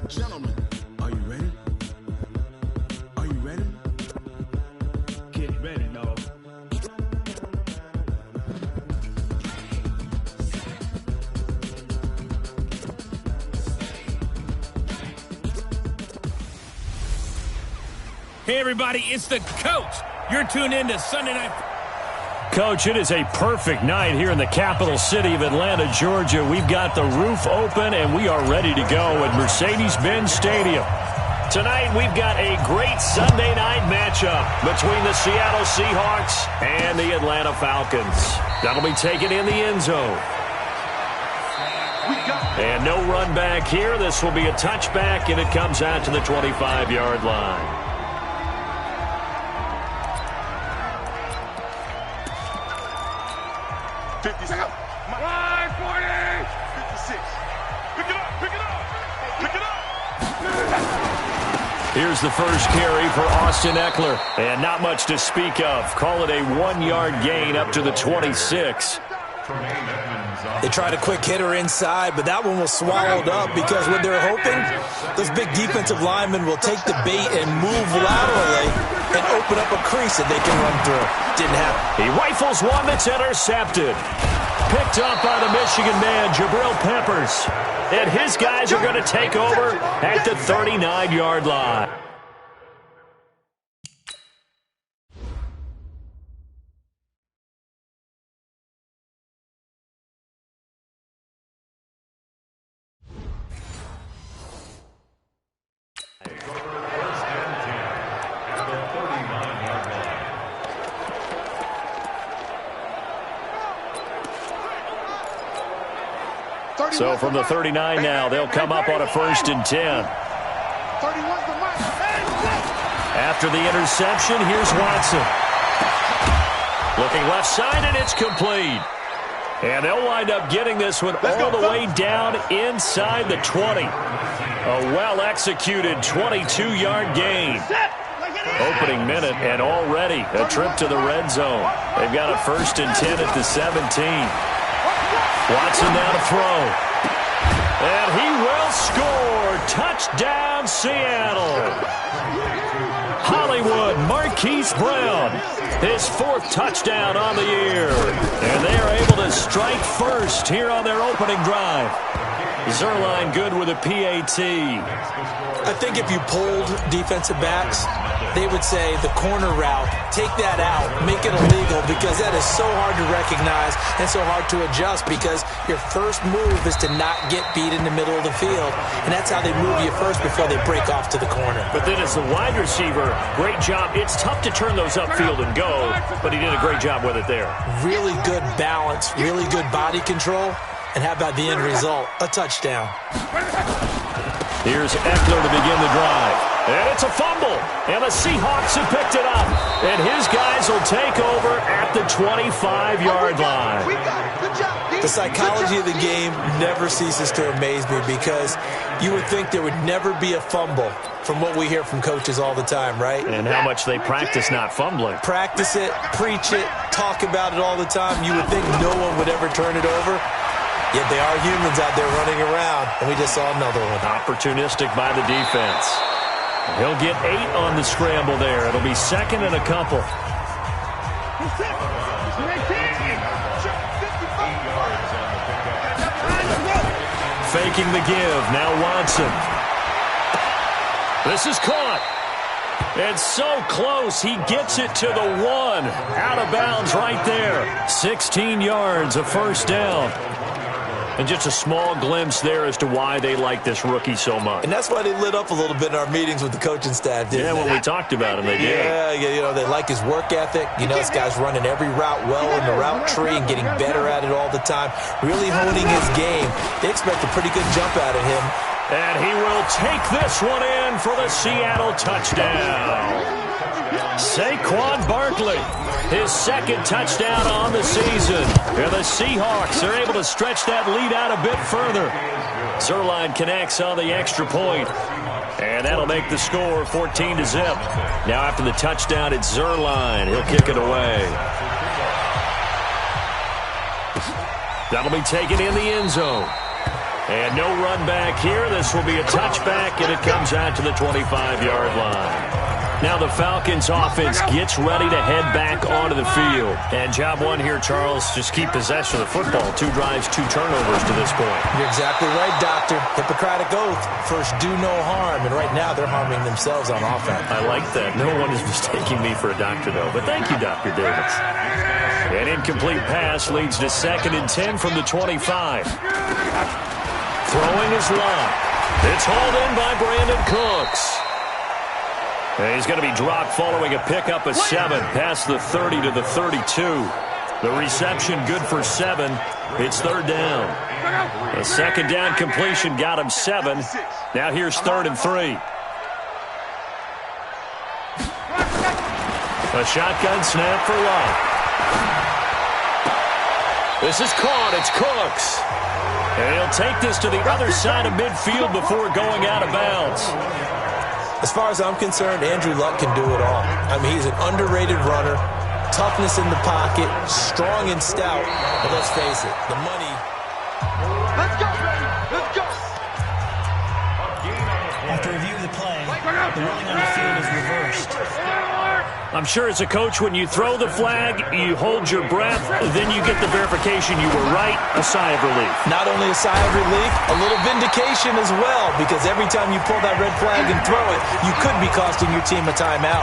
Gentlemen, are you ready? Are you ready? Get ready, dog. Hey, everybody, it's the coach. You're tuned in to Sunday Night. Coach, it is a perfect night here in the capital city of Atlanta, Georgia. We've got the roof open, and we are ready to go at Mercedes-Benz Stadium. Tonight, we've got a great Sunday night matchup between the Seattle Seahawks and the Atlanta Falcons. That'll be taken in the end zone. And no run back here. This will be a touchback, and it comes out to the 25-yard line. Here's the first carry for Austin Eckler. And not much to speak of. Call it a 1-yard gain up to the 26. They tried a quick hitter inside, but that one was swallowed up because what they're hoping, those big defensive linemen will take the bait and move laterally and open up a crease that they can run through. Didn't happen. He rifles one that's intercepted. Picked up by the Michigan man, Jabril Peppers. And his guys are going to take over at the 39-yard line. So from the 39 now, they'll come up on a 1st and 10. After the interception, here's Watson. Looking left side, and it's complete. And they'll wind up getting this one all the way down inside the 20. A well-executed 22-yard gain. Opening minute, and already a trip to the red zone. They've got a 1st and 10 at the 17. Watson now to throw. And he will score. Touchdown, Seattle. Hollywood Marquise Brown, his 4th touchdown on the year. And they are able to strike first here on their opening drive. Zerline good with a PAT. I think if you polled defensive backs, they would say the corner route, take that out, make it illegal, because that is so hard to recognize and so hard to adjust, because your first move is to not get beat in the middle of the field, and that's how they move you first before they break off to the corner. But then as the wide receiver, great job. It's tough to turn those upfield and go, but he did a great job with it there. Really good balance, really good body control, and how about the end result? A touchdown. Here's Eckler to begin the drive. And it's a fumble. And the Seahawks have picked it up. And his guys will take over at the 25-yard line. The psychology of the game never ceases to amaze me, because you would think there would never be a fumble from what we hear from coaches all the time, right? And how much they practice not fumbling. Practice it, preach it, talk about it all the time. You would think no one would ever turn it over. Yet they are humans out there running around, and we just saw another one. Opportunistic by the defense. He'll get 8 on the scramble there. It'll be 2nd and a couple. Faking the give. Now Watson. This is caught. And so close, he gets it to the 1. Out of bounds right there. 16 yards, a 1st down. And just a small glimpse there as to why they like this rookie so much. And that's why they lit up a little bit in our meetings with the coaching staff, didn't they? Yeah, when we talked about him, they did. Yeah, you know, they like his work ethic. You know, this guy's running every route well in the route tree and getting better at it all the time, really honing his game. They expect a pretty good jump out of him. And he will take this one in for the Seattle touchdown. Saquon Barkley, his 2nd touchdown on the season. And the Seahawks are able to stretch that lead out a bit further. Zerline connects on the extra point. And that'll make the score 14-0. Now after the touchdown, it's Zerline. He'll kick it away. That'll be taken in the end zone. And no run back here. This will be a touchback, and it comes out to the 25-yard line. Now the Falcons offense gets ready to head back onto the field. And job one here, Charles, just keep possession of the football. 2 drives, 2 turnovers to this point. You're exactly right, Doctor. Hippocratic oath. First, do no harm. And right now, they're harming themselves on offense. I like that. No one is mistaking me for a doctor, though. But thank you, Dr. Davis. An incomplete pass leads to 2nd and 10 from the 25. Throwing is Lott. It's hauled in by Brandon Cooks. And he's going to be dropped following a pickup of 7 past the 30 to the 32. The reception good for 7. It's 3rd down. A 2nd down completion got him 7. Now here's 3rd and 3. A shotgun snap for Lott. This is caught. It's Cooks. And he'll take this to the other side of midfield before going out of bounds. As far as I'm concerned, Andrew Luck can do it all. I mean, he's an underrated runner, toughness in the pocket, strong and stout. But let's face it, the money. Let's go, baby. Let's go. After review of the play, the ruling on the field is reversed. I'm sure as a coach, when you throw the flag, you hold your breath, then you get the verification you were right, a sigh of relief. Not only a sigh of relief, a little vindication as well, because every time you pull that red flag and throw it, you could be costing your team a timeout.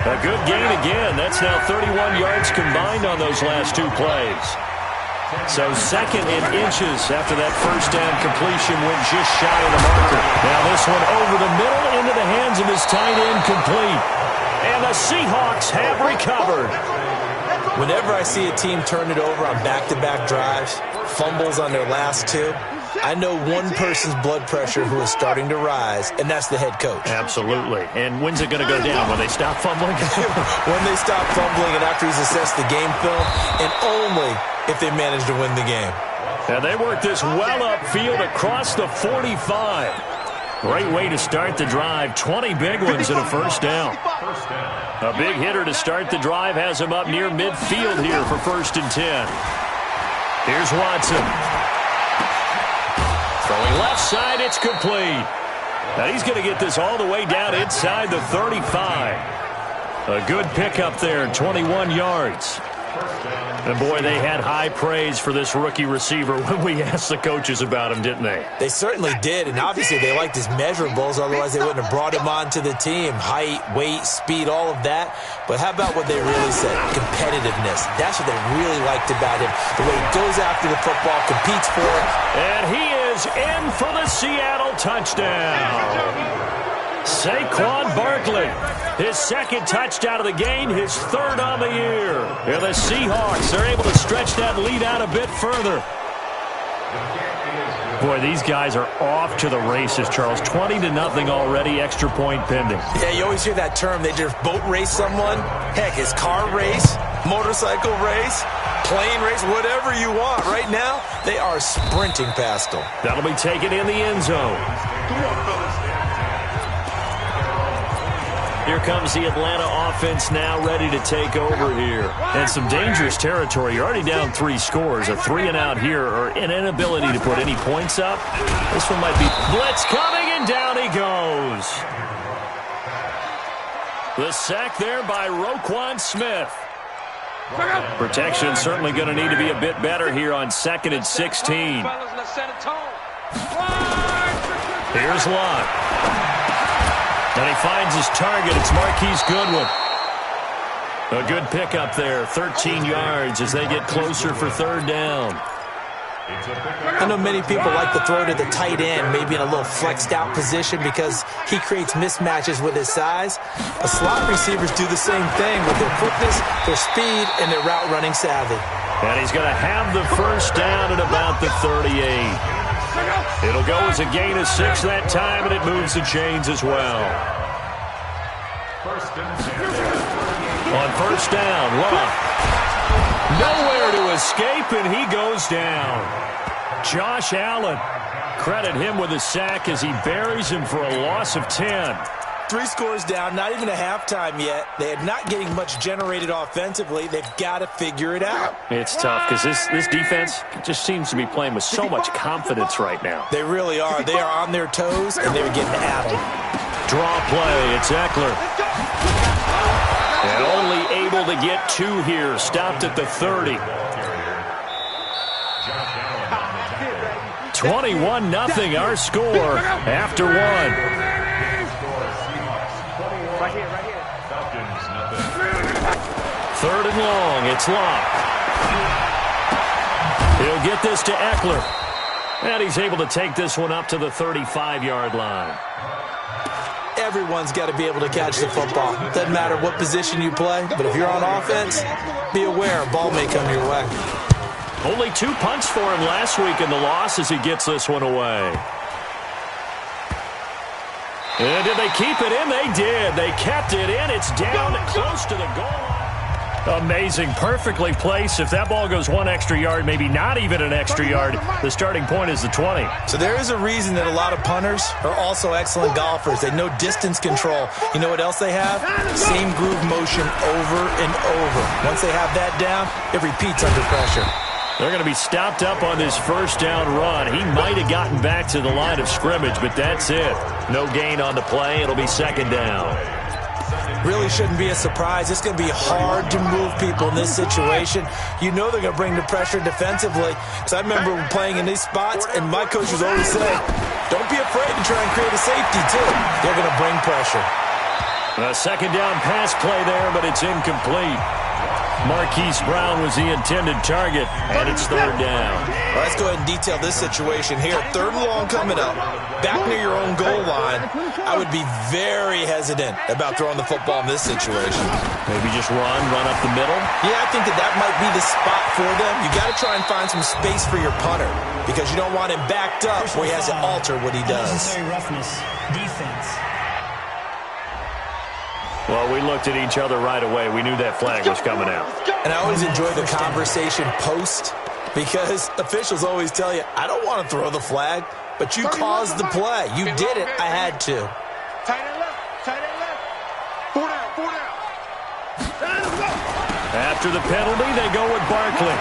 A good gain again. That's now 31 yards combined on those last 2 plays. So 2nd and inches after that first down completion went just shy of the marker. Now this one over the middle into the hands of his tight end, complete. And the Seahawks have recovered. Whenever I see a team turn it over on back-to-back drives, fumbles on their last 2, I know one person's blood pressure who is starting to rise, and that's the head coach. Absolutely. And when's it going to go down? When they stop fumbling? When they stop fumbling and after he's assessed the game film, and only if they manage to win the game. And they work this well upfield across the 45. Great way to start the drive. 20 big ones and a first down. A big hitter to start the drive has him up near midfield here for 1st and 10. Here's Watson. Throwing left side, it's complete. Now he's going to get this all the way down inside the 35. A good pickup there, 21 yards. And, boy, they had high praise for this rookie receiver when we asked the coaches about him, didn't they? They certainly did, and obviously they liked his measurables, otherwise they wouldn't have brought him onto the team. Height, weight, speed, all of that. But how about what they really said? Competitiveness. That's what they really liked about him. The way he goes after the football, competes for it. And he is in for the Seattle touchdown. Saquon Barkley, his 2nd touchdown of the game, his 3rd on the year. And the Seahawks are able to stretch that lead out a bit further. Boy, these guys are off to the races, Charles. 20-0 already, extra point pending. Yeah, you always hear that term. They just boat race someone. Heck, it's car race, motorcycle race, plane race, whatever you want. Right now, they are sprinting past them. That'll be taken in the end zone. Come on, fellas. Here comes the Atlanta offense now ready to take over here. And some dangerous territory. You're already down 3 scores. A 3-and-out here or an inability to put any points up. This one might be blitz coming, and down he goes. The sack there by Roquan Smith. Protection certainly going to need to be a bit better here on 2nd and 16. Here's Lott. And he finds his target. It's Marquise Goodwin. A good pickup there. 13 yards as they get closer for 3rd down. I know many people like to throw to the tight end, maybe in a little flexed out position because he creates mismatches with his size. But slot receivers do the same thing with their quickness, their speed, and their route running savvy. And he's going to have the first down at about the 38. It'll go as a gain of 6 that time, and it moves the chains as well. On 1st down, Lott. Nowhere to escape, and he goes down. Josh Allen, credit him with a sack as he buries him for a loss of 10. 3 scores down, not even a halftime yet. They are not getting much generated offensively. They've got to figure it out. It's tough because this defense just seems to be playing with so much confidence right now. They really are. They are on their toes, and they're getting at them. Draw play. It's Eckler. And only able to get 2 here. Stopped at the 30. 21-0 our score after 1. Right here. 3rd and long. It's locked. He'll get this to Eckler. And he's able to take this one up to the 35-yard line. Everyone's got to be able to catch the football. Doesn't matter what position you play, but if you're on offense, be aware a ball may come your way. Only 2 punts for him last week in the loss as he gets this one away. And did they keep it in? They did. They kept it in. It's down close to the goal line. Amazing. Perfectly placed. If that ball goes 1 extra yard, maybe not even an extra yard, the starting point is the 20. So there is a reason that a lot of punters are also excellent golfers. They know distance control. You know what else they have? Same groove motion over and over. Once they have that down, it repeats under pressure. They're going to be stopped up on this 1st down run. He might have gotten back to the line of scrimmage, but that's it. No gain on the play. It'll be 2nd down. Really shouldn't be a surprise. It's going to be hard to move people in this situation. You know they're going to bring the pressure defensively. Because I remember playing in these spots, and my coaches always say, don't be afraid to try and create a safety, too. They're going to bring pressure. A 2nd down pass play there, but it's incomplete. Marquise Brown was the intended target, and it's 3rd down. Well, let's go ahead and detail this situation here. 3rd and long coming up, back near your own goal line. I would be very hesitant about throwing the football in this situation. Maybe just run up the middle? Yeah, I think that might be the spot for them. You got to try and find some space for your punter because you don't want him backed up where he has to alter what he does. Unnecessary roughness. Defense. Well, we looked at each other right away. We knew that flag was coming out. And I always enjoy the conversation post because officials always tell you, I don't want to throw the flag, but you caused the play. You did it. I had to. Tight end left. 4 down. After the penalty, they go with Barkley.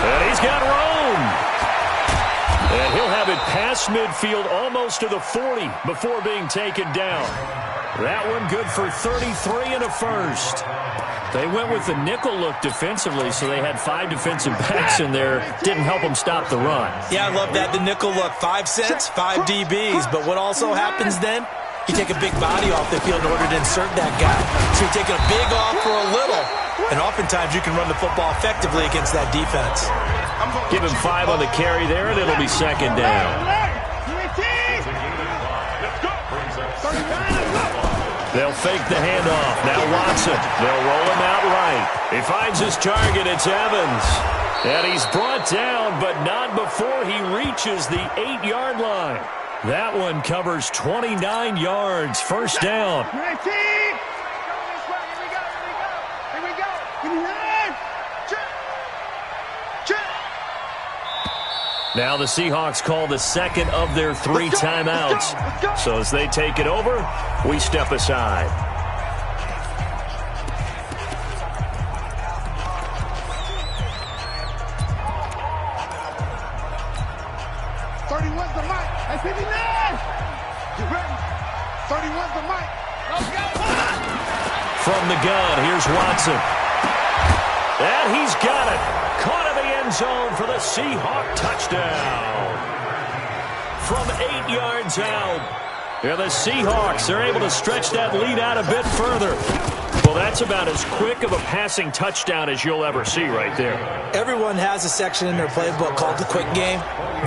And he's got room. And he'll have it past midfield almost to the 40 before being taken down. That one good for 33 and a 1st. They went with the nickel look defensively, so they had 5 defensive backs in there. Didn't help them stop the run. Yeah, I love that. The nickel look, 5 cents, 5 DBs. But what also happens then? You take a big body off the field in order to insert that guy. So you're taking a big off for a little. And oftentimes you can run the football effectively against that defense. Give him 5 on the carry there, and it'll be 2nd down. They'll fake the handoff. Now Watson. They'll roll him out right. He finds his target. It's Evans. And he's brought down, but not before he reaches the 8-yard line. That one covers 29 yards. 1st down. Now the Seahawks call the 2nd of their 3 timeouts. So as they take it over, we step aside. '31's the mic. Hey, 59. You ready? '31's the mic. Let's go. From the gun, here's Watson. And he's got it. Caught in the end zone for the Seahawk touchdown. From 8 yards out. Yeah, the Seahawks are able to stretch that lead out a bit further. Well, that's about as quick of a passing touchdown as you'll ever see right there. Everyone has a section in their playbook called the quick game.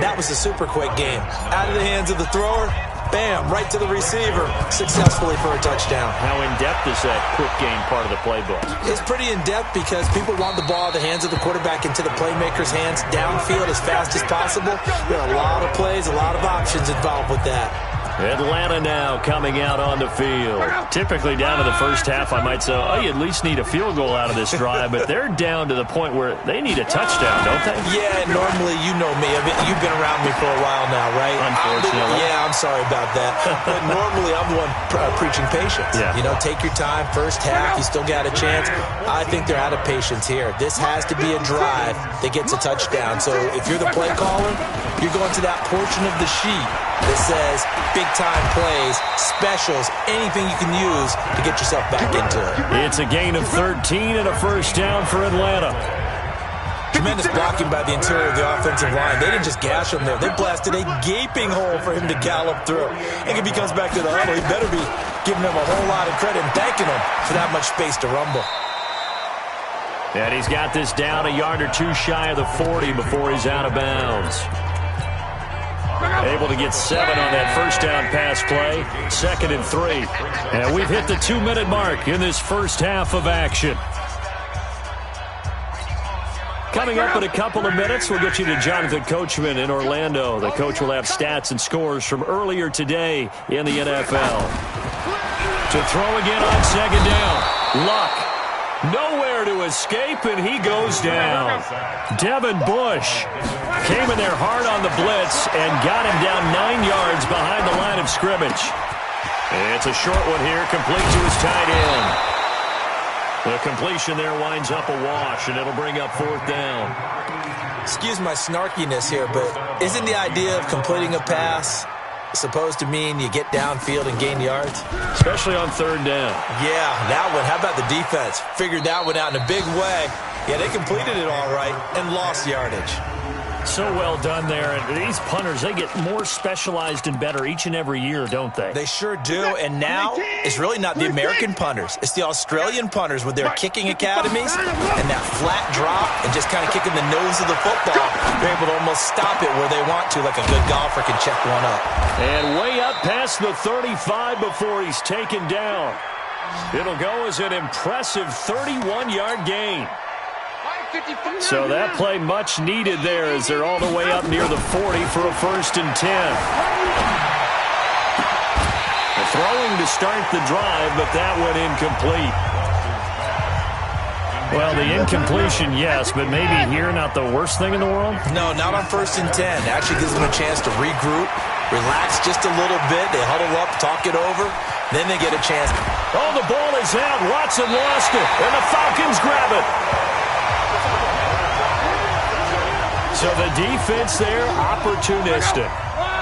That was the super quick game. Out of the hands of the thrower, bam, right to the receiver, successfully for a touchdown. How in-depth is that quick game part of the playbook? It's pretty in-depth because people want the ball out of the hands of the quarterback into the playmaker's hands downfield as fast as possible. There are a lot of plays, a lot of options involved with that. Atlanta now coming out on the field. Typically down to the first half, I might say, oh, you at least need a field goal out of this drive, but they're down to the point where they need a touchdown, don't they? Yeah, normally, you know me. You've been around me for a while now, right? Unfortunately. Yeah, I'm sorry about that. But normally I'm the one preaching patience. Yeah. You know, take your time. First half, you still got a chance. I think they're out of patience here. This has to be a drive that gets a touchdown. So if you're the play caller, you're going to that portion of the sheet that says big-time plays, specials, anything you can use to get yourself back into it. It's a gain of 13 and a first down for Atlanta. Tremendous blocking by the interior of the offensive line. They didn't just gash him there. They blasted a gaping hole for him to gallop through. And if he comes back to the huddle, he better be giving him a whole lot of credit and thanking him for that much space to rumble. And he's got this down a yard or two shy of the 40 before he's out of bounds. Able to get 7 on that first down pass play. 2nd and 3. And we've hit the 2-minute mark in this first half of action. Coming up in a couple of minutes, we'll get you to Jonathan Coachman in Orlando. The coach will have stats and scores from earlier today in the NFL. To throw again on 2nd down. Luck. Nowhere to escape, and he goes down. Devin Bush came in there hard on the blitz and got him down 9 yards behind the line of scrimmage. It's a short one here, complete to his tight end. The completion there winds up a wash, and it'll bring up 4th down. Excuse my snarkiness here, but isn't the idea of completing a pass supposed to mean you get downfield and gain yards? Especially on 3rd down. Yeah, that one. How about the defense? Figured that one out in a big way. Yeah, they completed it all right and lost yardage. So well done there. And these punters, they get more specialized and better each and every year, don't they? They sure do. And now it's really not the American punters. It's the Australian punters with their kicking academies and that flat drop and just kind of kicking the nose of the football. They're able to almost stop it where they want to, like a good golfer can check one up. And way up past the 35 before he's taken down. It'll go as an impressive 31-yard gain. So that play much needed there as they're all the way up near the 40 for a 1st and 10. The throwing to start the drive, but that went incomplete. Well, the incompletion, yes, but maybe here not the worst thing in the world? No, not on 1st and 10. It actually gives them a chance to regroup, relax just a little bit. They huddle up, talk it over, then they get a chance. Oh, the ball is out. Watson lost it, and the Falcons grab it. So the defense there, opportunistic.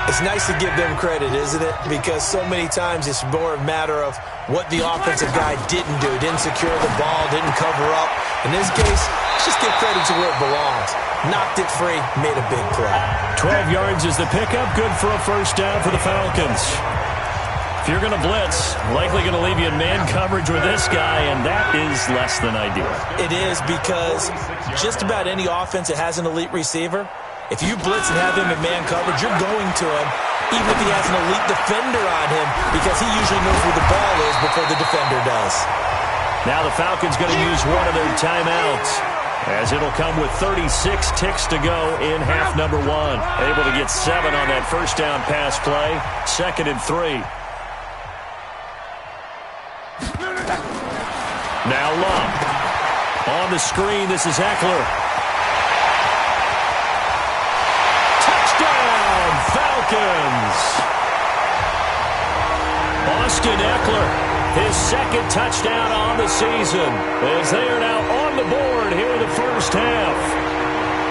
It's nice to give them credit, isn't it? Because so many times it's more a matter of what the offensive guy didn't do. Didn't secure the ball, didn't cover up. In this case, let's just give credit to where it belongs. Knocked it free, made a big play. 12 yards is the pickup. Good for a 1st down for the Falcons. If you're going to blitz, likely going to leave you in man coverage with this guy, and that is less than ideal. It is because just about any offense that has an elite receiver, if you blitz and have him in man coverage, you're going to him, even if he has an elite defender on him, because he usually knows where the ball is before the defender does. Now the Falcons going to use one of their timeouts, as it'll come with 36 ticks to go in half number 1. Able to get 7 on that 1st down pass play. 2nd and 3. Now Luck. On the screen, this is Eckler. Touchdown, Falcons! Austin Eckler, his 2nd touchdown on the season, as they are now on the board here in the first half.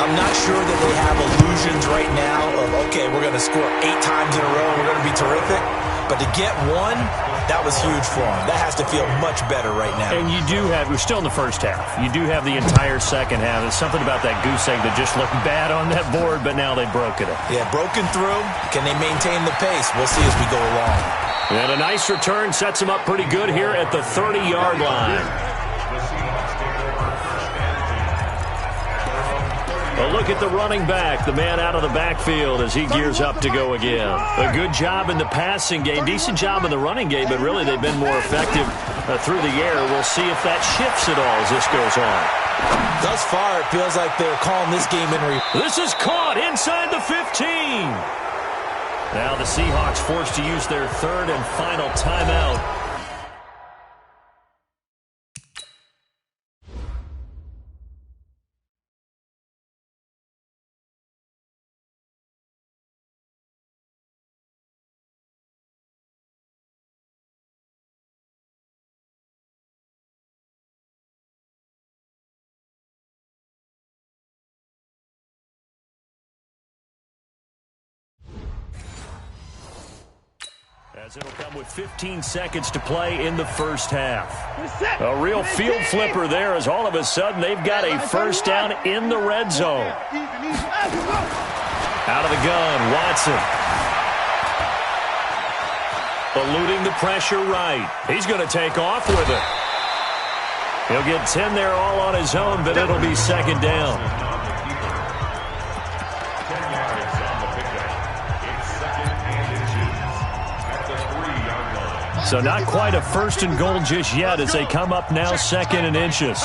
I'm not sure that they have illusions right now of, okay, we're going to score 8 times in a row, we're going to be terrific. But to get one, that was huge for them. That has to feel much better right now. And you do have, we're still in the first half. You do have the entire second half. There's something about that goose egg that just looked bad on that board, but now they've broken it. Yeah, broken through. Can they maintain the pace? We'll see as we go along. And a nice return sets them up pretty good here at the 30-yard line. A look at the running back, the man out of the backfield as he gears up to go again. A good job in the passing game, decent job in the running game, but really they've been more effective through the air. We'll see if that shifts at all as this goes on. Thus far, it feels like they're calling this game in. This is caught inside the 15. Now the Seahawks forced to use their 3rd and final timeout. As it'll come with 15 seconds to play in the first half. A real field flipper there as all of a sudden they've got a first down in the red zone. Out of the gun, Watson. Eluding the pressure right. He's going to take off with it. He'll get 10 there all on his own, but it'll be second down. So not quite a first and goal just yet as they come up now second and inches.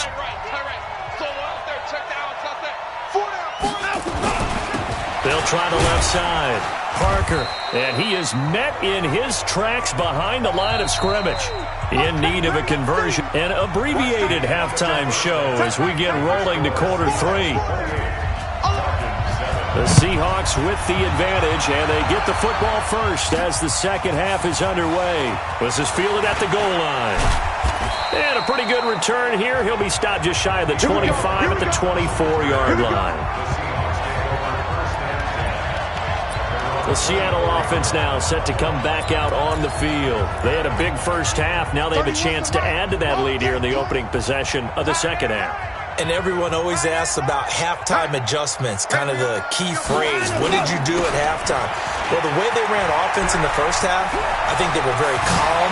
They'll try the left side. Parker, and he is met in his tracks behind the line of scrimmage. In need of a conversion. An abbreviated halftime show as we get rolling to quarter three. The Seahawks with the advantage, and they get the football first as the second half is underway. This is fielded at the goal line. And a pretty good return here. He'll be stopped just shy of the 25 at the 24-yard line. The Seattle offense now set to come back out on the field. They had a big first half. Now they have a chance to add to that lead here in the opening possession of the second half. And everyone always asks about halftime adjustments, kind of the key phrase. What did you do at halftime? Well, the way they ran offense in the first half, I think they were very calm,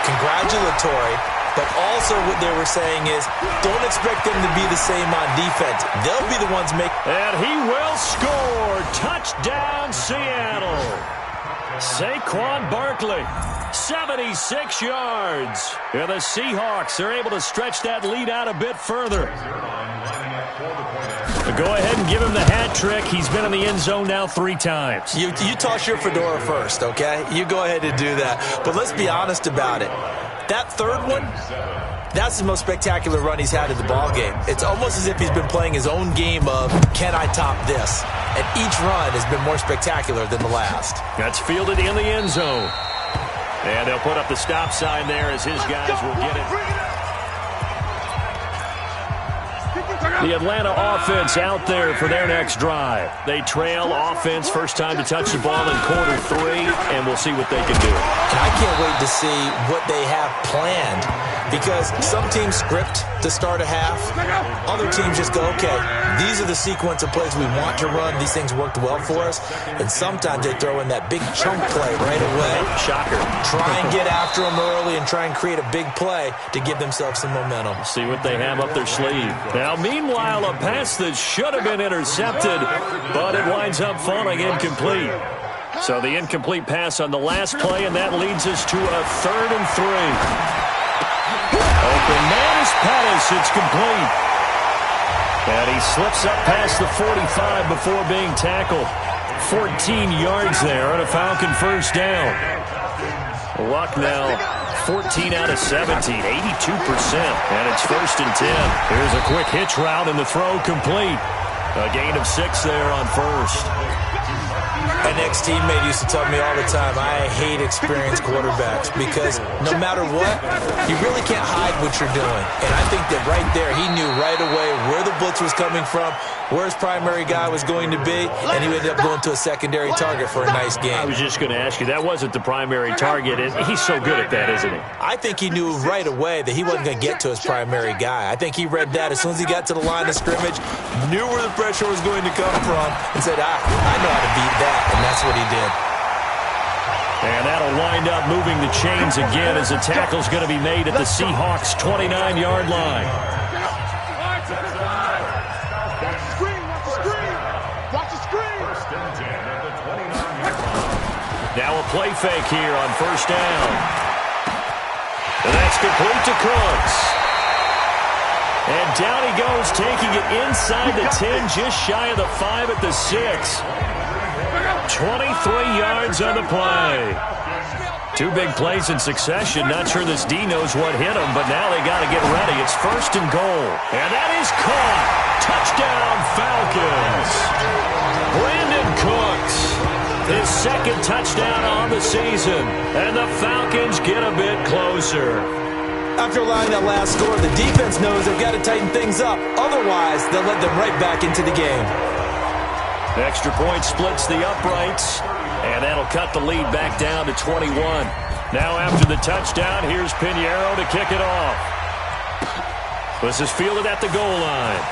congratulatory, but also what they were saying is don't expect them to be the same on defense. They'll be the ones making. And he will score. Touchdown, Seattle. Saquon Barkley, 76 yards. And the Seahawks are able to stretch that lead out a bit further. Go ahead and give him the hat trick. He's been in the end zone now 3 times. You toss your fedora first, okay? You go ahead and do that. But let's be honest about it. That third one, that's the most spectacular run he's had in the ballgame. It's almost as if he's been playing his own game of, can I top this? And each run has been more spectacular than the last. That's fielded in the end zone. And they'll put up the stop sign there as his guys will get it. The Atlanta offense out there for their next drive. They trail offense, first time to touch the ball in quarter 3, and we'll see what they can do. And I can't wait to see what they have planned, because some teams script to start a half. Other teams just go, okay, these are the sequence of plays we want to run. These things worked well for us. And sometimes they throw in that big chunk play right away. Shocker. Try and get after them early and try and create a big play to give themselves some momentum. See what they have up their sleeve. Now, meanwhile, a pass that should have been intercepted, but it winds up falling incomplete. So the incomplete pass on the last play, and that leads us to a 3rd and 3. Open man is Pettis. It's complete. And he slips up past the 45 before being tackled. 14 yards there on a Falcon first down. Luck now 14 out of 17, 82%. And it's 1st and 10. Here's a quick hitch route and the throw complete. A gain of 6 there on first. An ex-teammate used to tell me all the time, I hate experienced quarterbacks because no matter what, you really can't hide what you're doing. And I think that right there, he knew right away where the blitz was coming from, where his primary guy was going to be, and he ended up going to a secondary target for a nice game. I was just going to ask you, that wasn't the primary target, and he's so good at that, isn't he? I think he knew right away that he wasn't going to get to his primary guy. I think he read that as soon as he got to the line of scrimmage, knew where the pressure was going to come from, and said, I know how to beat that. And that's what he did. And that'll wind up moving the chains again as the tackle's going to be made at the Seahawks' 29-yard line. Now a play fake here on first down. And that's complete to Cooks. And down he goes, taking it inside the 10, just shy of the 5 at the 6. 23 yards on the play. 2 big plays in succession. Not sure this D knows what hit him, but now they got to get ready. It's 1st and goal. And that is caught. Touchdown, Falcons. Brandon Cooks, his 2nd touchdown on the season. And the Falcons get a bit closer. After allowing that last score, the defense knows they've got to tighten things up. Otherwise, they'll let them right back into the game. Extra point splits the uprights. And that'll cut the lead back down to 21. Now after the touchdown, here's Pinheiro to kick it off. This is fielded at the goal line.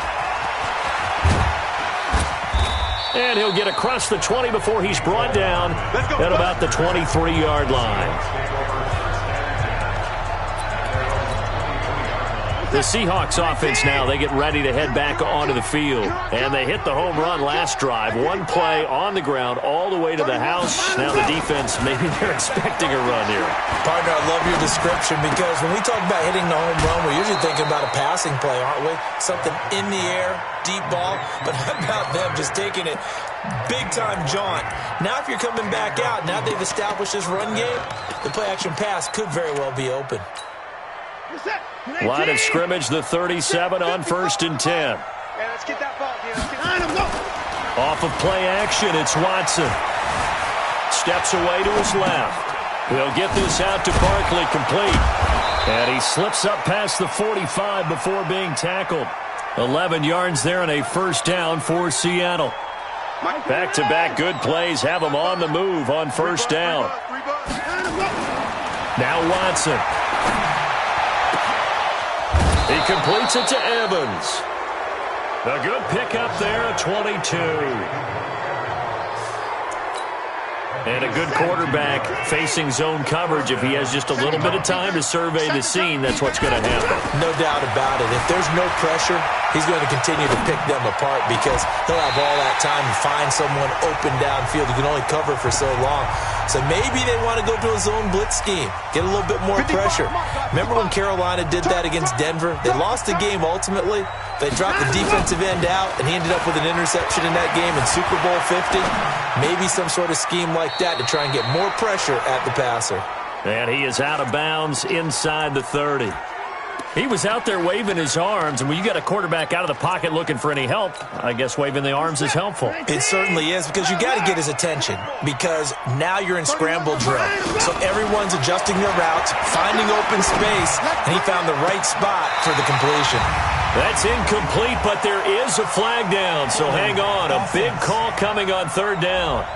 And he'll get across the 20 before he's brought down at about the 23-yard line. The Seahawks offense now, they get ready to head back onto the field. And they hit the home run last drive. One play on the ground all the way to the house. Now the defense, maybe they're expecting a run here. Partner, I love your description because when we talk about hitting the home run, we're usually thinking about a passing play, aren't we? Something in the air, deep ball. But how about them just taking it big-time jaunt? Now if you're coming back out, now they've established this run game, the play-action pass could very well be open. Line of scrimmage, the 37 on 1st and 10. Yeah, let's get that ball, Off of play action, it's Watson. Steps away to his left. He'll get this out to Barkley, complete. And he slips up past the 45 before being tackled. 11 yards there and a first down for Seattle. Back-to-back good plays have them on the move on 1st down. Now Watson. He completes it to Evans. A good pickup there at 22. And a good quarterback facing zone coverage. If he has just a little bit of time to survey the scene, that's what's going to happen. No doubt about it. If there's no pressure, he's going to continue to pick them apart because he'll have all that time to find someone open downfield. He can only cover for so long. So maybe they want to go to a zone blitz scheme, get a little bit more pressure. Remember when Carolina did that against Denver? They lost the game ultimately. They dropped the defensive end out, and he ended up with an interception in that game in Super Bowl 50. Maybe some sort of scheme like that to try and get more pressure at the passer. And he is out of bounds inside the 30. He was out there waving his arms, and when you got a quarterback out of the pocket looking for any help, I guess waving the arms is helpful. It certainly is because you got to get his attention because now you're in scramble drill. So everyone's adjusting their routes, finding open space, and he found the right spot for the completion. That's incomplete, but there is a flag down, so hang on. A big call coming on 3rd down.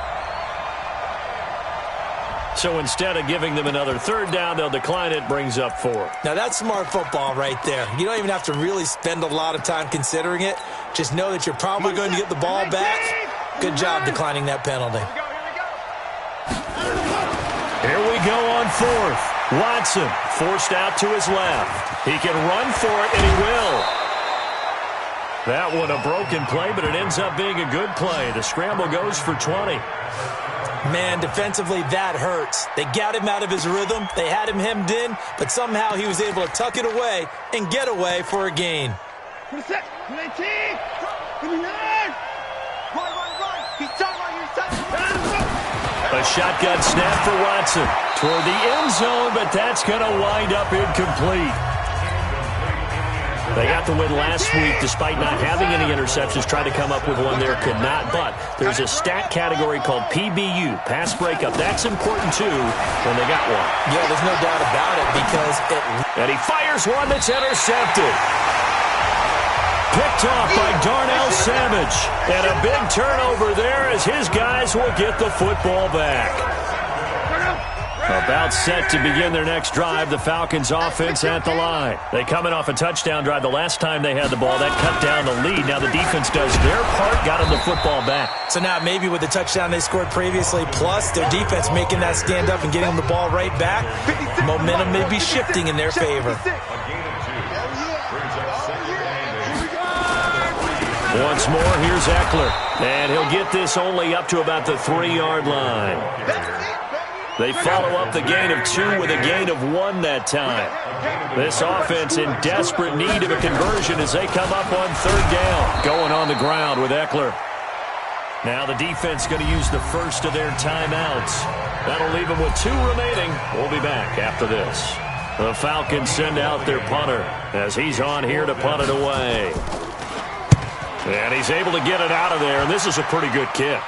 So instead of giving them another 3rd down, they'll decline it, brings up 4. Now that's smart football right there. You don't even have to really spend a lot of time considering it. Just know that you're probably going to get the ball back. Good job declining that penalty. Here we go on 4th. Watson forced out to his left. He can run for it, and he will. That one a broken play, but it ends up being a good play. The scramble goes for 20. Man, defensively, that hurts. They got him out of his rhythm. They had him hemmed in, but somehow he was able to tuck it away and get away for a gain. A shotgun snap for Watson toward the end zone, but that's going to wind up incomplete. They got the win last week despite not having any interceptions. Tried to come up with one there, could not. But there's a stat category called PBU, pass breakup. That's important, too, when they got one. Yeah, there's no doubt about it because And he fires one that's intercepted. Picked off by Darnell Savage. And a big turnover there as his guys will get the football back. About set to begin their next drive, the Falcons offense at the line. They coming off a touchdown drive the last time they had the ball. That cut down the lead. Now the defense does their part, got them the football back. So now maybe with the touchdown they scored previously, plus their defense making that stand up and getting them the ball right back, momentum may be shifting in their favor. Once more, here's Eckler. And he'll get this only up to about the 3-yard line. They follow up the gain of 2 with a gain of 1 that time. This offense in desperate need of a conversion as they come up on 3rd down. Going on the ground with Eckler. Now the defense going to use the first of their timeouts. That'll leave them with 2 remaining. We'll be back after this. The Falcons send out their punter as he's on here to punt it away. And he's able to get it out of there, and this is a pretty good kick.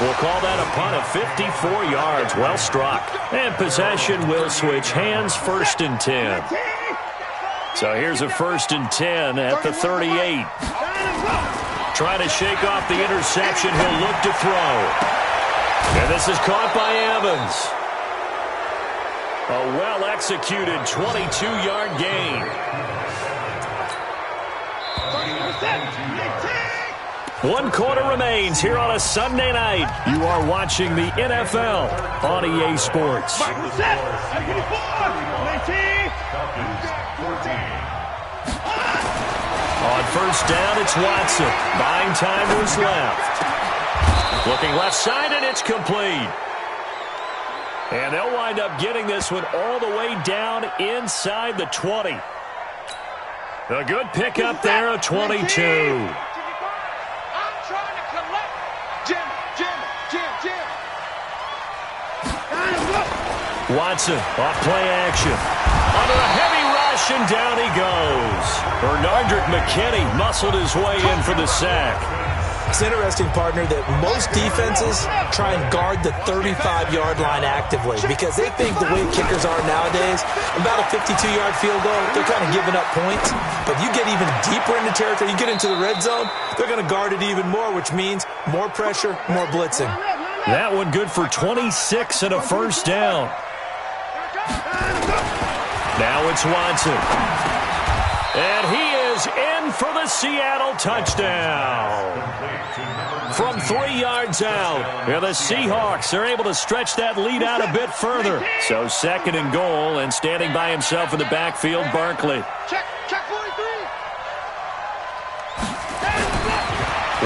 We'll call that a punt of 54 yards. Well struck. And possession will switch hands, 1st and 10. So here's a 1st and 10 at the 38. Trying to shake off the interception. He'll look to throw. And this is caught by Evans. A well-executed 22-yard gain. 1 quarter remains here on a Sunday night. You are watching the NFL on EA Sports. On first down, it's Watson. Buying time to his left. Looking left side, and it's complete. And they'll wind up getting this one all the way down inside the 20. A good pickup there of 22. Watson, off play action. Under a heavy rush, and down he goes. Bernardrick McKinney muscled his way in for the sack. It's interesting, partner, that most defenses try and guard the 35-yard line actively because they think the way kickers are nowadays, about a 52-yard field goal, they're kind of giving up points. But you get even deeper into territory, you get into the red zone, they're going to guard it even more, which means more pressure, more blitzing. That one good for 26 and a first down. Now it's Watson. And he is in for the Seattle touchdown. From 3 yards out. And the Seahawks are able to stretch that lead out a bit further. So 2nd and goal, and standing by himself in the backfield, Barkley. Check 43.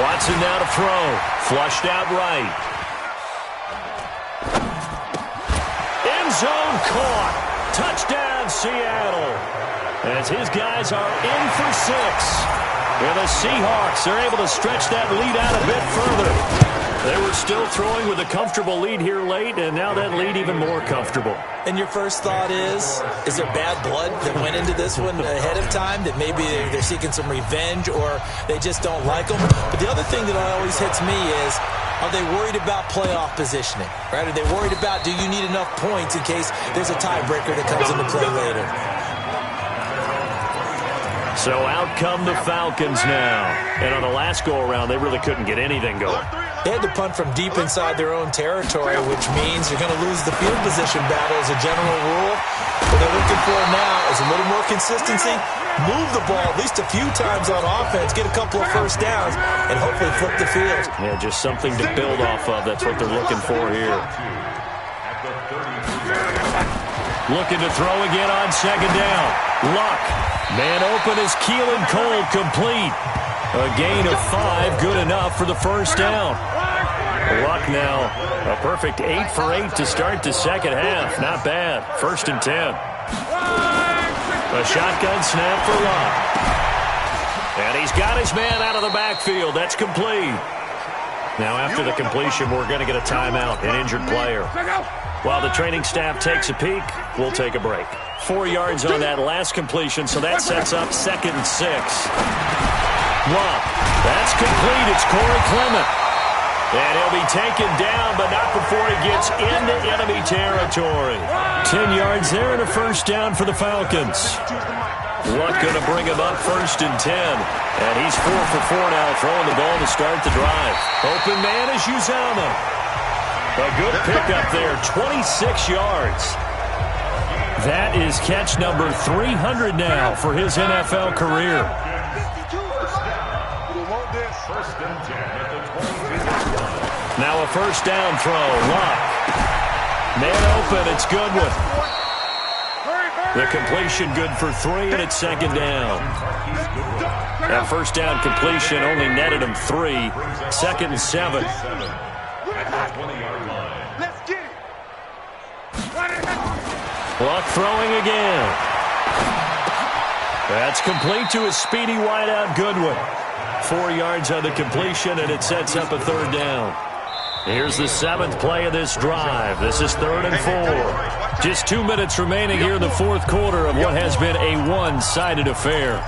Watson now to throw. Flushed out right. End zone caught. Touchdown, Seattle. As his guys are in for 6. And the Seahawks are able to stretch that lead out a bit further. They were still throwing with a comfortable lead here late, and now that lead even more comfortable. And your first thought is there bad blood that went into this one ahead of time, that maybe they're seeking some revenge or they just don't like them? But the other thing that always hits me is, are they worried about playoff positioning? Right? Are they worried about, do you need enough points in case there's a tiebreaker that comes into play later? So out come the Falcons now. And on the last go-around, they really couldn't get anything going. They had to punt from deep inside their own territory, which means you're going to lose the field position battle as a general rule. What they're looking for now is a little more consistency, move the ball at least a few times on offense, get a couple of first downs, and hopefully flip the field. Yeah, just something to build off of. That's what they're looking for here. Looking to throw again on 2nd down. Luck. Man open is Keelan Cole, complete. A gain of 5, good enough for the first down. Luck now, a perfect 8 for 8 to start the second half. Not bad. 1st and 10. A shotgun snap for Luck. And he's got his man out of the backfield. That's complete. Now after the completion, we're going to get a timeout, an injured player. While the training staff takes a peek, we'll take a break. 4 yards on that last completion, so that sets up 2nd and 6. Luck, that's complete. It's Corey Clement. And he'll be taken down, but not before he gets into enemy territory. 10 yards there and a first down for the Falcons. Luck going to bring him up 1st and 10. And he's 4 for 4 now, throwing the ball to start the drive. Open man is Uzama. A good pickup there, 26 yards. That is catch number 300 now for his NFL career. Now a first down throw. Luck. Man open, it's Goodwin. The completion good for 3, and it's 2nd down. That first down completion only netted him 3. 2nd and 7. Luck throwing again. That's complete to a speedy wideout Goodwin. 4 yards on the completion, and it sets up a 3rd down. Here's the 7th play of this drive. This is 3rd and 4. Just 2 minutes remaining here in the 4th quarter of what has been a one-sided affair.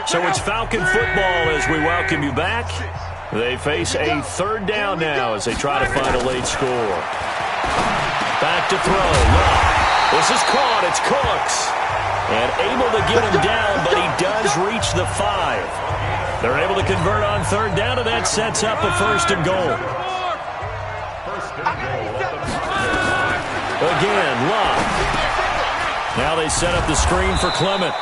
So it's Falcon football as we welcome you back. They face a 3rd down now as they try to find a late score. Back to throw. Luck. This is caught. It's Cooks. And able to get him down, but he does reach the 5. They're able to convert on third down, and that sets up a 1st and goal. Again, Love. Now they set up the screen for Clement.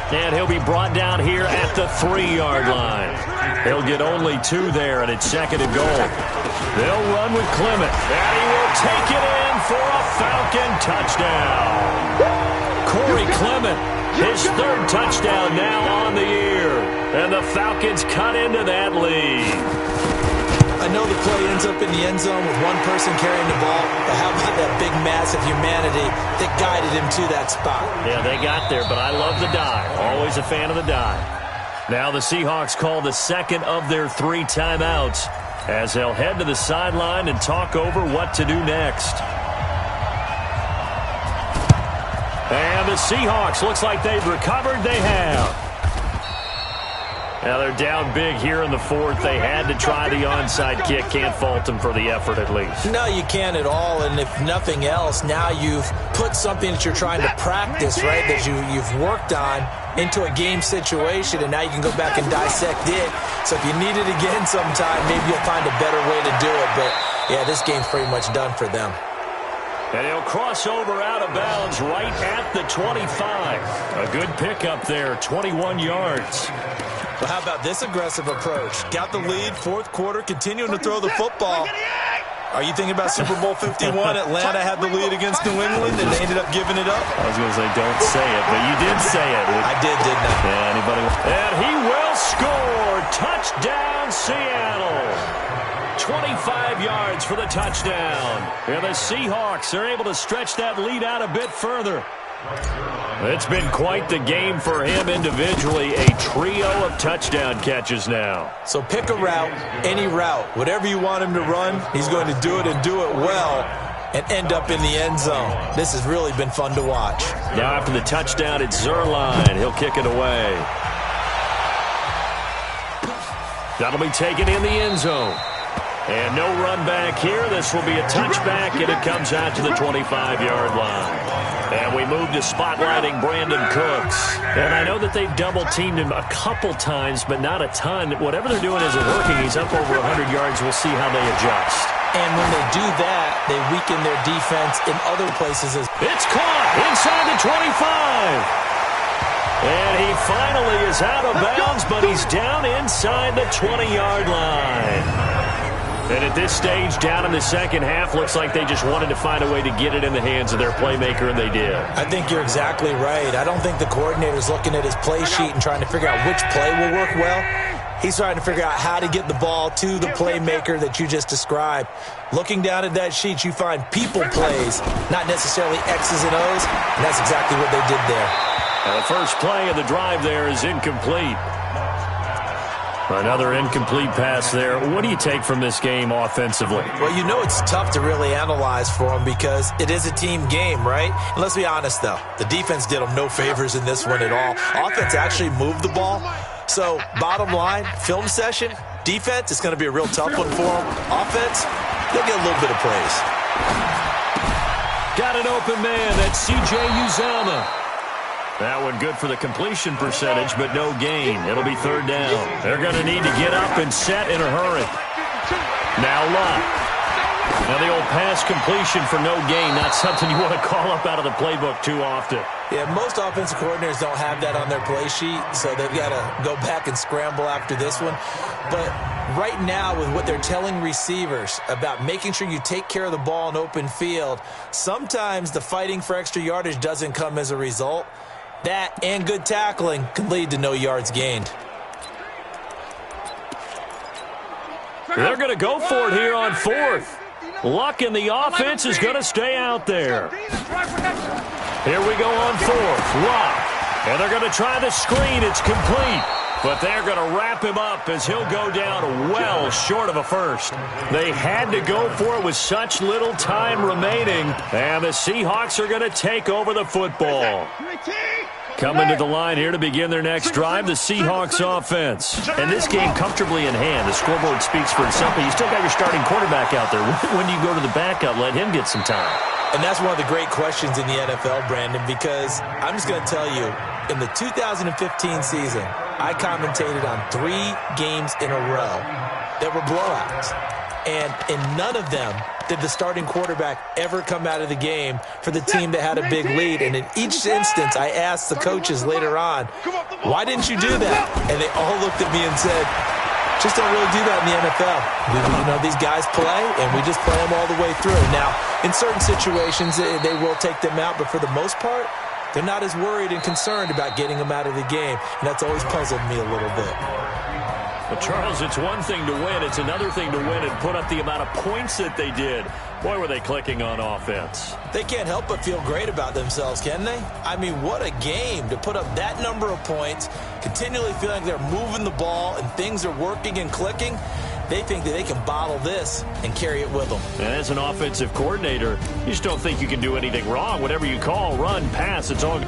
And he'll be brought down here at the 3-yard line. He'll get only 2 there, and it's 2nd and goal. They'll run with Clement, and he will take it in for a Falcon touchdown. Corey Clement, his 3rd touchdown now on the year. And the Falcons cut into that lead. I know the play ends up in the end zone with one person carrying the ball, but how about that big mass of humanity that guided him to that spot? Yeah, they got there, but I love the dive. Always a fan of the dive. Now the Seahawks call the 2nd of their 3 timeouts as they'll head to the sideline and talk over what to do next. And the Seahawks, looks like they've recovered. They have. Now they're down big here in the 4th. They had to try the onside kick. Can't fault them for the effort at least. No, you can't at all. And if nothing else, now you've put something that you're trying to practice, right, that you've worked on into a game situation, and now you can go back and dissect it. So if you need it again sometime, maybe you'll find a better way to do it. But, yeah, this game's pretty much done for them. And he'll cross over out of bounds right at the 25. A good pickup there, 21 yards. Well, how about this aggressive approach? Got the lead, 4th quarter, continuing to throw the football. Are you thinking about Super Bowl 51? Atlanta had the lead against New England, and they ended up giving it up? I was going to say, don't say it, but you did say it. I did, didn't I? Yeah, anybody? And he will score. Touchdown, Seattle. 25 yards for the touchdown. And the Seahawks are able to stretch that lead out a bit further. It's been quite the game for him individually. A trio of touchdown catches now. So pick a route, any route. Whatever you want him to run, he's going to do it and do it well and end up in the end zone. This has really been fun to watch. Now after the touchdown, it's Zerline. He'll kick it away. That'll be taken in the end zone. And no run back here. This will be a touchback, and it comes out to the 25-yard line. And we move to spotlighting Brandon Cooks. And I know that they've double-teamed him a couple times, but not a ton. Whatever they're doing isn't working. He's up over 100 yards. We'll see how they adjust. And when they do that, they weaken their defense in other places. It's caught inside the 25. And he finally is out of bounds, but he's down inside the 20-yard line. And at this stage, down in the second half, looks like they just wanted to find a way to get it in the hands of their playmaker, and they did. I think you're exactly right. I don't think the coordinator's looking at his play sheet and trying to figure out which play will work well. He's trying to figure out how to get the ball to the playmaker that you just described. Looking down at that sheet, you find people plays, not necessarily X's and O's, and that's exactly what they did there. And the first play of the drive there is incomplete. Another incomplete pass there. What do you take from this game offensively? Well, you know it's tough to really analyze for them because it is a team game, right? And let's be honest, though. The defense did them no favors in this one at all. Offense actually moved the ball. So, bottom line, film session, defense, it's going to be a real tough one for them. Offense, they'll get a little bit of praise. Got an open man. That's C.J. Uzomah. That one good for the completion percentage, but no gain. It'll be third down. They're going to need to get up and set in a hurry. Now Love. Now the old pass completion for no gain, not something you want to call up out of the playbook too often. Yeah, most offensive coordinators don't have that on their play sheet, so they've got to go back and scramble after this one. But right now, with what they're telling receivers about making sure you take care of the ball in open field, sometimes the fighting for extra yardage doesn't come as a result. That and good tackling can lead to no yards gained. They're going to go for it here on fourth. Luck in the offense is going to stay out there. Here we go on fourth. Luck. And they're going to try the screen. It's complete. But they're going to wrap him up as he'll go down well short of a first. They had to go for it with such little time remaining. And the Seahawks are going to take over the football. Coming to the line here to begin their next drive, the Seahawks offense. And this game comfortably in hand. The scoreboard speaks for itself, but you still got your starting quarterback out there. When do you go to the backup, let him get some time? And that's one of the great questions in the NFL, Brandon, because I'm just going to tell you, In the 2015 season, I commentated on 3 games in a row that were blowouts. And in none of them did the starting quarterback ever come out of the game for the team that had a big lead. And in each instance, I asked the coaches later on, why didn't you do that? And they all looked at me and said, just don't really do that in the NFL. These guys play, and we just play them all the way through. Now, in certain situations, they will take them out, but for the most part, they're not as worried and concerned about getting them out of the game, and that's always puzzled me a little bit. Well, Charles, it's one thing to win. It's another thing to win and put up the amount of points that they did. Boy, were they clicking on offense. They can't help but feel great about themselves, can they? I mean, what a game to put up that number of points, continually feeling they're moving the ball and things are working and clicking. They think that they can bottle this and carry it with them. And as an offensive coordinator, you just don't think you can do anything wrong. Whatever you call, run, pass, it's all...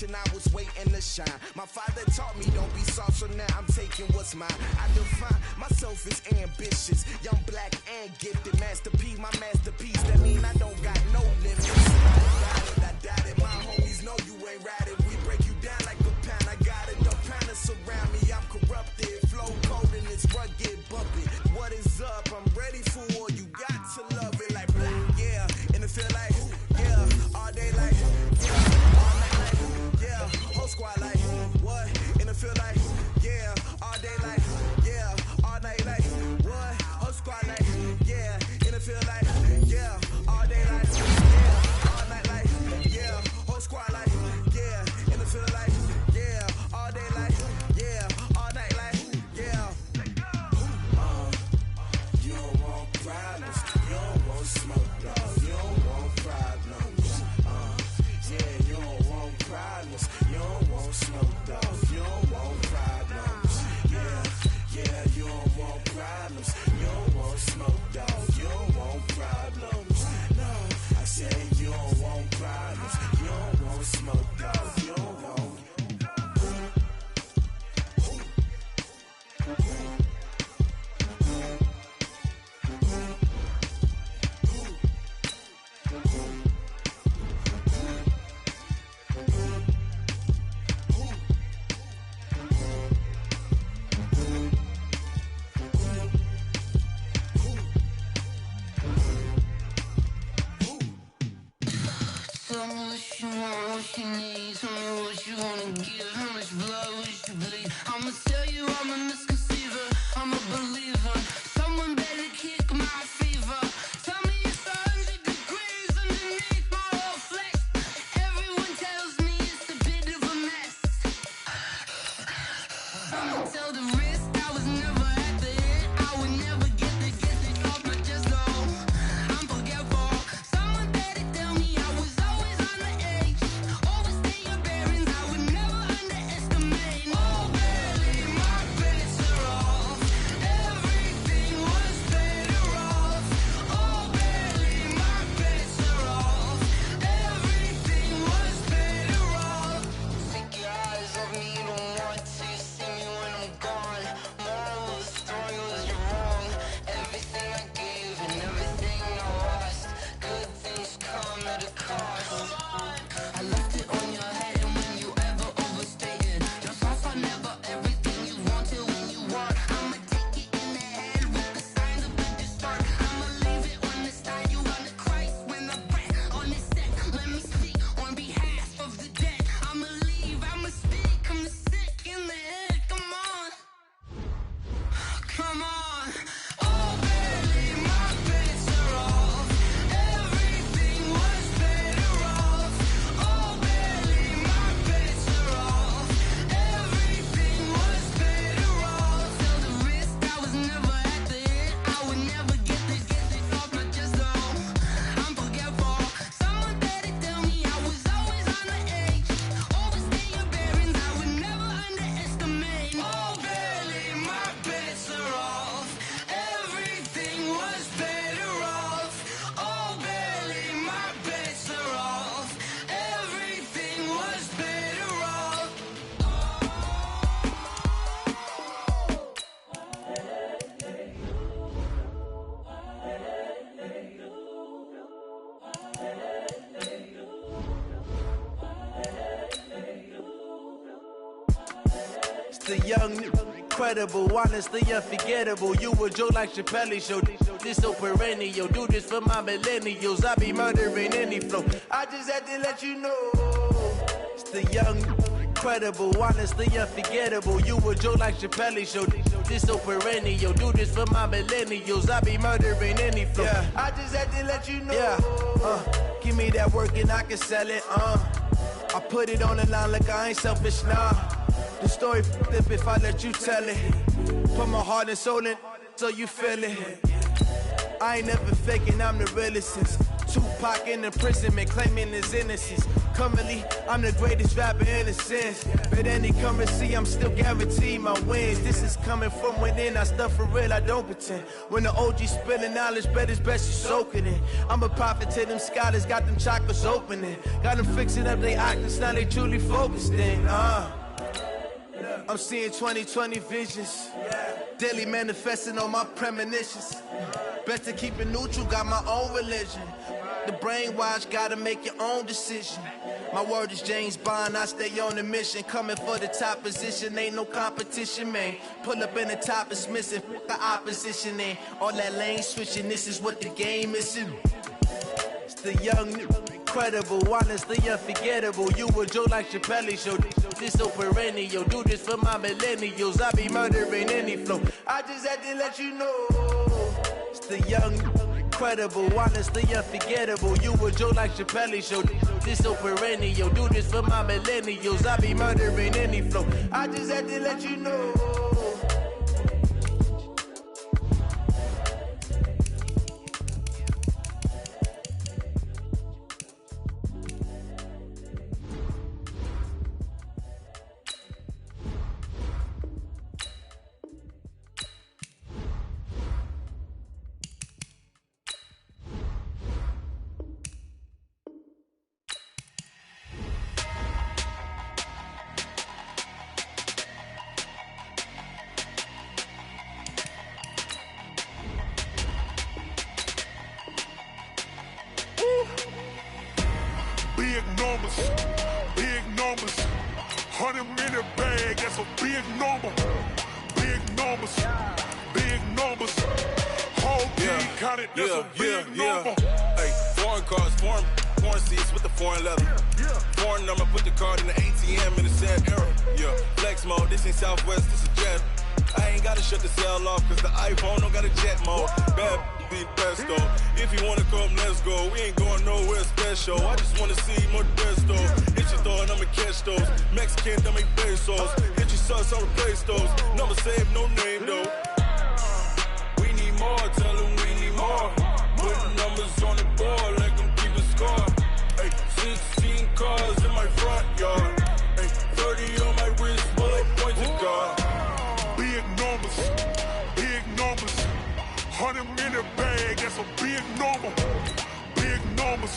I was waiting to shine. My father taught me don't be soft, so now I'm taking what's mine. I define myself as ambitious, young, black, and gifted. Masterpiece, my masterpiece. That mean I don't got no limits. I doubt it. My homies know you ain't riding. We break you down like a pound. I got enough pound to surround me. I'm corrupted, flow cold and it's rugged, bumpy. What is up? I'm ready for war. You got to love it like black, yeah. And it feel like, yeah, all day like, yeah, all night like, yeah, whole squad like, what? And it feel like, yeah, all day like, yeah, all night like, what? Whole squad like, yeah, and it feel like, yeah, all day like, yeah, all night like, yeah, whole squad like, yeah, and it feel like, yeah, all day like, yeah, all night like, yeah. You don't want problems, you don't want smoke, dog. You don't want problems. Yeah, you don't want problems, you don't want smoke, dog. You don't want problems. Yeah, you don't want problems, you don't want smoke, dog. You don't want problems. No, I said you don't want problems, you don't want smoke, dog. You don't want. Tell me what you want, what you need. Tell me what you wanna give. How much Come on. Oh, barely my bets are off. Everything was better off. Oh, barely my bets are off. Everything was better off. Till the risk, I was never at the end. I would never get this off my chest, though. I'm forgetful. Someone better tell me I was always on the edge. Overstay your bearings, I would never underestimate. Oh, barely my bets are off. Everything was better off. Oh, barely my bets are off. Everything was better off. It's the young, incredible, honestly unforgettable. You a joke like Chappelle show. This so perennial. Do this for my millennials. I be murdering any flow. I just had to let you know. It's the young, incredible, honestly unforgettable. You a joke like Chappelle show. This so perennial. Do this for my millennials. I be murdering any flow. Yeah. I just had to let you know. Yeah. Give me that work and I can sell it. I put it on the line like I ain't selfish, nah. The story flip if I let you tell it. Put my heart and soul in so you feel it. I ain't never faking, I'm the realest since Tupac in imprisonment, claiming his innocence. Currently, I'm the greatest rapper in a sense. But any currency, I'm still guaranteed my wins. This is coming from within, I stuff for real, I don't pretend. When the OG spilling knowledge, bet it's best you soak it in. I'm a prophet to them scholars, got them chakras opening. Got them fixing up they octaves, now they truly focused in. I'm seeing 2020 visions. Daily manifesting on my premonitions. Best to keep it neutral, got my own religion. The brainwash, gotta make your own decision. My word is James Bond, I stay on the mission. Coming for the top position, ain't no competition, man. Pull up in the top, it's missing, the opposition ain't. All that lane switching, this is what the game is. It's the young, incredible, honestly unforgettable. You a joke like Chappelle show. This so perennial. Do this for my millennials. I be murdering any flow. I just had to let you know. It's the young, incredible, honestly unforgettable. You a joke like Chappelle show. This so perennial. Do this for my millennials. I be murdering any flow. I just had to let you know. Big numbers, 100-minute bag, that's a big number. Big numbers, whole team counted, that's a big number. Hey, foreign cars, foreign seats with the foreign leather. Foreign number, put the card in the ATM in the sad era. Yeah, flex mode, this ain't Southwest, this is Jet. I ain't gotta shut the cell off, cause the iPhone don't got a jet mode. Bad be best though. If you wanna come, let's go. We ain't going nowhere special. I just wanna see more best though. Hit your thought, I'ma catch those. Mexican, don't make pesos. Hit your sauce, I'll replace those. Number saved, no name though. We need more, tell them we need more. Putting numbers on the board, like them keep a score. Hey, 16 cars in my front yard. Hey, 30 on my wrist, bullet pointed guard. Big numbers, 100-minute bag, that's a big number. Big numbers,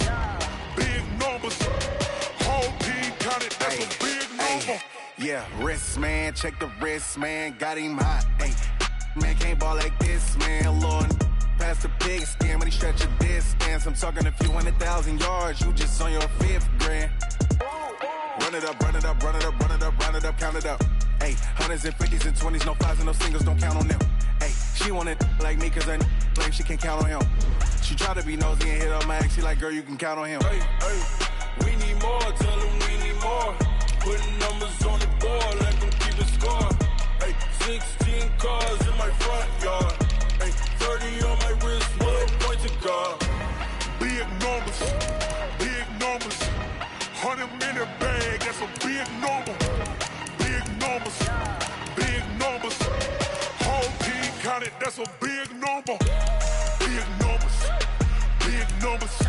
whole team counted, that's a big number. Yeah, wrist man, check the wrist man, got him hot. Ay, man can't ball like this, man. Lord, past the big skin when he stretch a distance. I'm talking a few 100,000 yards, you just on your 5th grand. Run it up, run it up, run it up, run it up, run it up, count it up. Ay, 100s and 50s and 20s, no 5s and no singles, don't count on them. Ay, she want it like me, cause her claim she can't count on him. She try to be nosy and hit on my ex, she like, girl, you can count on him. Hey, we need more, tell them we need more. Putting numbers on the board, let them keep a score. Hey, 16 cars in my front number. Big numbers. Big numbers. Whole team counted, that's a big number. Big numbers. Big numbers.